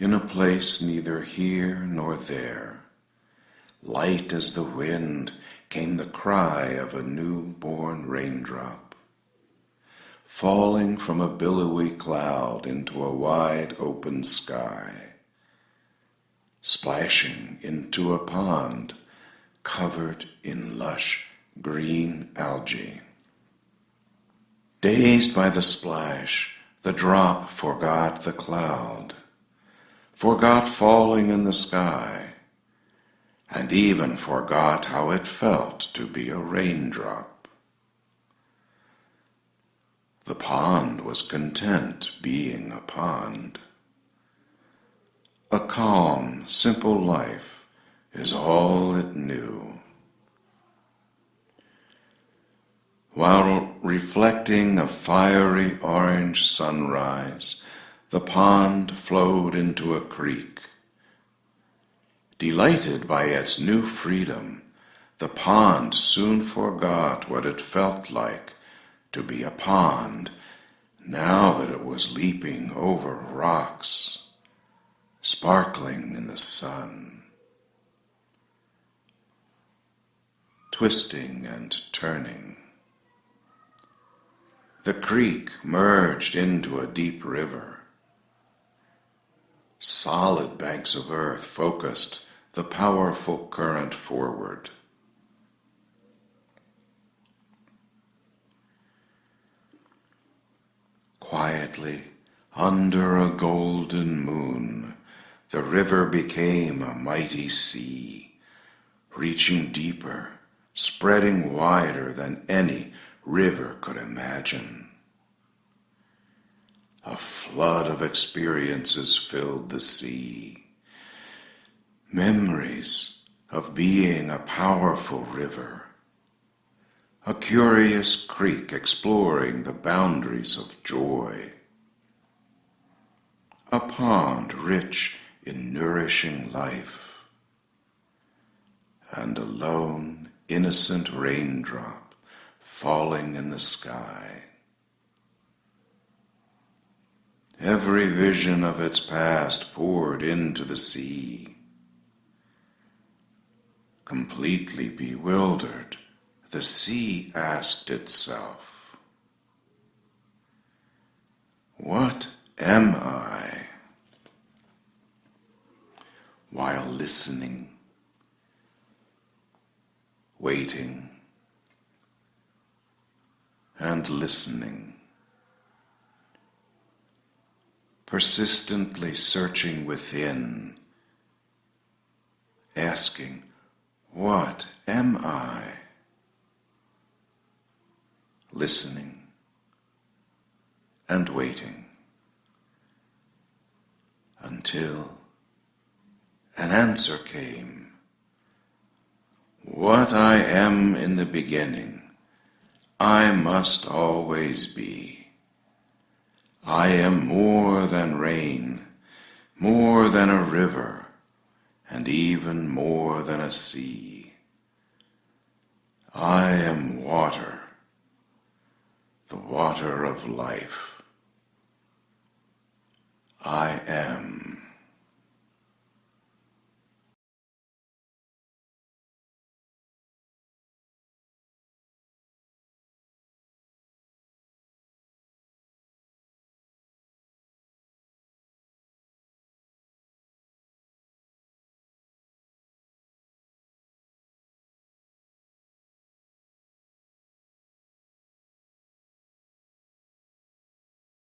in a place neither here nor there. Light as the wind came the cry of a new-born raindrop, falling from a billowy cloud into a wide open sky, splashing into a pond covered in lush green algae. Dazed by the splash, the drop forgot the cloud, forgot falling in the sky, and even forgot how it felt to be a raindrop. The pond was content being a pond. A calm, simple life is all it knew. While reflecting a fiery orange sunrise, the pond flowed into a creek. Delighted by its new freedom, the pond soon forgot what it felt like to be a pond now that it was leaping over rocks, sparkling in the sun, twisting and turning. The creek merged into a deep river. Solid banks of earth focused the powerful current forward. Quietly, under a golden moon, the river became a mighty sea, reaching deeper, spreading wider than any river could imagine. A flood of experiences filled the sea. Memories of being a powerful river, a curious creek exploring the boundaries of joy, a pond rich in nourishing life, and a lone, innocent raindrop falling in the sky. Every vision of its past poured into the sea. Completely bewildered, the sea asked itself, "What am I?" While listening, waiting, and listening, persistently searching within, asking, "What am I?" Listening and waiting until an answer came. What I am in the beginning, I must always be. I am more than rain, more than a river, and even more than a sea. I am water, the water of life. I am